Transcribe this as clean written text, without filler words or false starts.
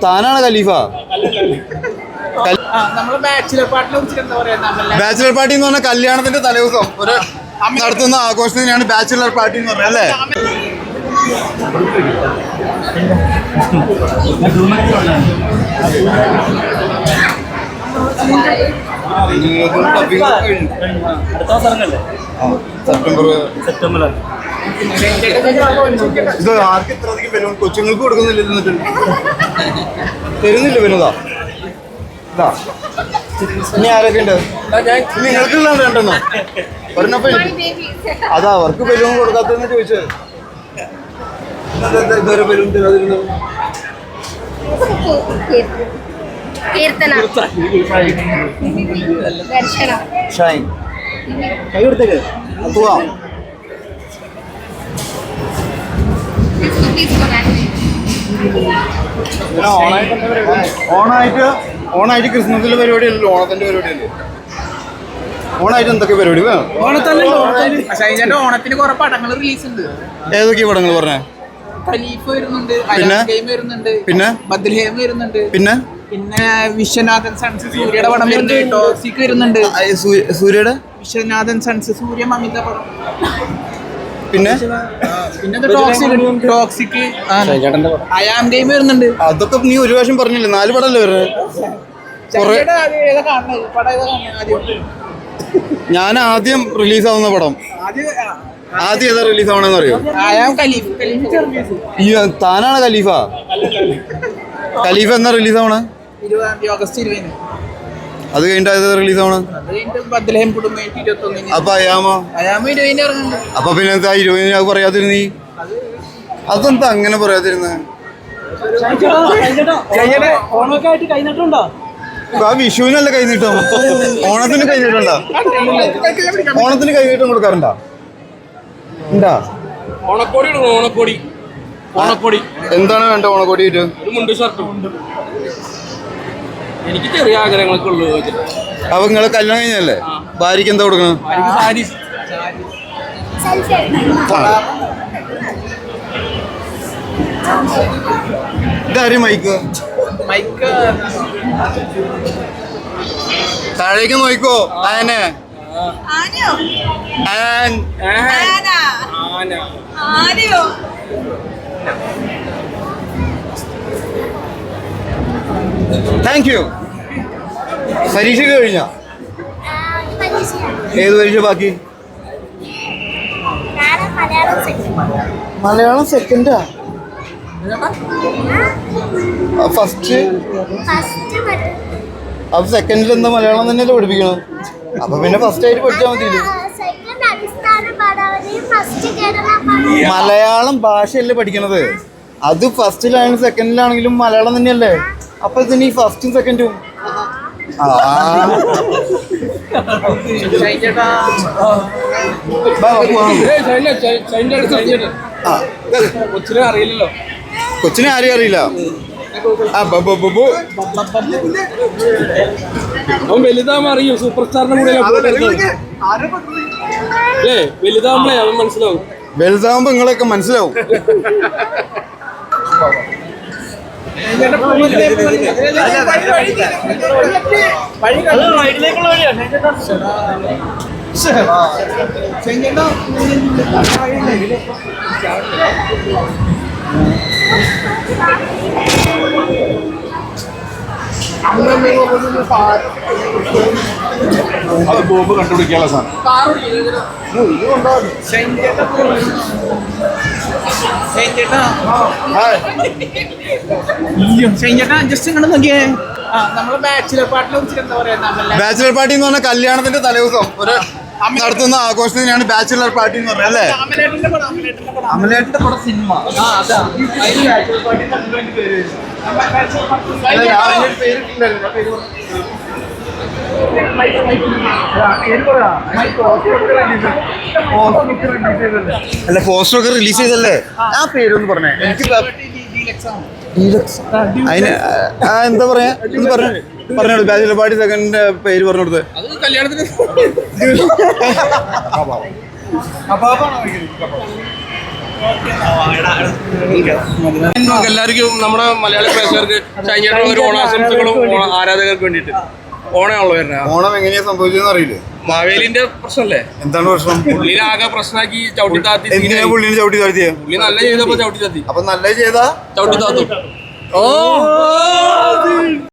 താനാണ് ഖലീഫ. Bachelor party എന്ന് പറഞ്ഞാൽ കല്യാണത്തിന്റെ തലേദിവസം ഒരു നടത്തുന്ന ആഘോഷത്തിനാണ് ബാച്ചിലർ പാർട്ടി എന്ന് പറഞ്ഞത് അല്ലേ? ഇത് ആർക്ക് ഇത്ര അധികം വരും? കൊച്ചുങ്ങൾക്ക് കൊടുക്കുന്നില്ല, തരുന്നില്ല വരുന്നതാ. ഇതാ ഇനി ആരൊക്കെ ഉണ്ട്? നിങ്ങൾക്കുള്ള രണ്ടെണ്ണോ ഒരെണ്ണപ്പ അതാ അവർക്ക് ബലൂൺ കൊടുക്കാത്തതെന്ന് ചോദിച്ചത്. ഇതുവരെ ബലൂൺ തരാതിരുന്നു. ഷൈൻ കൈ കൊടുത്തേക്ക് പോവാം. ഓണായിട്ട് ക്രിസ്മസിന്റെ പരിപാടി അല്ലല്ലോ, ഓണത്തിന്റെ പരിപാടി അല്ലേ? ഓണായിട്ട് എന്തൊക്കെ പരിപാടി? ഓണത്തിന് കുറെ പടങ്ങൾ റിലീസ് ഉണ്ട്. ഏതൊക്കെയാ പടങ്ങൾ പറഞ്ഞേ? ഖലീഫ വരുന്നുണ്ട്, പിന്നെ ബദ്ലഹേം വരുന്നുണ്ട്, പിന്നെ വിശ്വനാഥൻ സൺസ് സൂര്യയുടെ പടം വരുന്നുണ്ട്, ടോക്സിക് വരുന്നുണ്ട്. സൂര്യയുടെ വിശ്വനാഥൻ സൺസ് സൂര്യ മമിത പടം. പിന്നെ ടോക്സിക് അയാം ഗെയിം വരുന്നുണ്ട്. അതൊക്കെ നീ ഒരു പ്രാവശ്യം പറഞ്ഞില്ലേ? 4 പടമല്ലേ വരുന്നത്? ഞാൻ ആദ്യം റിലീസ് ആവുന്ന പടം ആദ്യം ഏതാ റിലീസ് ആവണെന്ന് അറിയോ? താനാണ് ഖലീഫ. ഖലീഫ എന്നാ റിലീസ് ആവണേ? ഓഗസ്റ്റ് 20. അത് കഴിഞ്ഞിട്ട് ഏതാ റിലീസ് ആവണം? അപ്പൊ അയാമോ? അപ്പൊ പിന്നെ എന്താ 20 അത് പറയാതിരുന്നീ? അതെന്താ അങ്ങനെ പറയാതിരുന്ന? ആ വിഷുവിനല്ല കൈനീട്ടം, ഓണത്തിന് കൈനീട്ടുണ്ടോ? ഓണത്തിന് കൈനീട്ടം കൊടുക്കാറുണ്ടോ? ഉണ്ടാ? എന്താണ് വേണ്ട ഓണക്കോടി? എനിക്ക് ചെറിയ ആഗ്രഹങ്ങളൊക്കെ ഉള്ളു. അപ്പൊ നിങ്ങളെ കല്യാണം കഴിഞ്ഞല്ലേ? ഭാര്യക്ക് എന്താ കൊടുക്കണം? ഇതാരും മൈക്ക് താഴേക്ക് നോക്കോ. ആനെ താങ്ക് യു. പരീക്ഷ കഴിഞ്ഞ? ഏത് പരീക്ഷ ബാക്കി? മലയാളം സെക്കൻഡാ? ഫസ്റ്റ്? അപ്പൊ സെക്കൻഡിൽ എന്താ മലയാളം തന്നെയല്ലേ പഠിപ്പിക്കണം? അപ്പൊ പിന്നെ ഫസ്റ്റ് ആയിട്ട് പഠിച്ചാൽ മതിയില്ലേ? മലയാളം ഭാഷയല്ലേ പഠിക്കണത്? അത് ഫസ്റ്റിലാണെങ്കിലും സെക്കൻഡിലാണെങ്കിലും മലയാളം തന്നെയല്ലേ? അപ്പൊ ഇതിന് ഈ ഫസ്റ്റും സെക്കൻഡും അറിയില്ലല്ലോ. കൊച്ചിനെ ആരെയും അറിയില്ല. വലുതാകുമ്പോ അറിയും. സൂപ്പർ സ്റ്റാറിന്റെ കൂടെ വലുതാകുമ്പോഴേ അവൻ മനസ്സിലാവും. വലുതാകുമ്പോ നിങ്ങളൊക്കെ മനസ്സിലാവും. അത് ബോംബ് കണ്ടുപിടിക്കാനുള്ള സാധനം. ബാച്ചിലർ പാർട്ടി എന്ന് പറഞ്ഞാൽ കല്യാണത്തിന്റെ തലേദിവസം ഒരു നടത്തുന്ന ആഘോഷത്തിനാണ് ബാച്ചിലർ പാർട്ടി എന്ന് പറഞ്ഞത് അല്ലേ? അമലേട്ടിന്റെ പടം സിനിമ. അല്ല പോസ്റ്ററൊക്കെ റിലീസ് ചെയ്തല്ലേ? ആ പേരൊന്ന് പറഞ്ഞേ എനിക്ക്. അതിന് എന്താ പറയാ പറഞ്ഞോളൂ. ബാച്ചിലർ പാർട്ടി സെക്കൻഡിന്റെ പേര് പറഞ്ഞു കൊടുത്തത്. നമുക്ക് എല്ലാവർക്കും നമ്മുടെ മലയാളി പ്രേക്ഷകർക്ക് ഷൈനിയുടെ ഒരു ഓണാശംസകളും ആരാധകർക്ക് വേണ്ടിയിട്ട് ഓണമാണല്ലോ വരുന്നത്. ഓണം എങ്ങനെയാ സംഭവിച്ചതെന്ന് അറിയില്ലേ? മാവേലിന്റെ പ്രശ്നമല്ലേ? എന്താണ് പ്രശ്നം? പുള്ളിനെ ആകെ പ്രശ്നമാക്കി ചവിട്ടി താത്തി. എന്തിനാ പുള്ളിനെ ചവിട്ടി താഴ്ത്തിയ? പുള്ളി നല്ല ചെയ്തപ്പോ ചവിട്ടി താത്തി. അപ്പൊ നല്ല ചെയ്താ ചവിട്ടി താത്തും. ഓ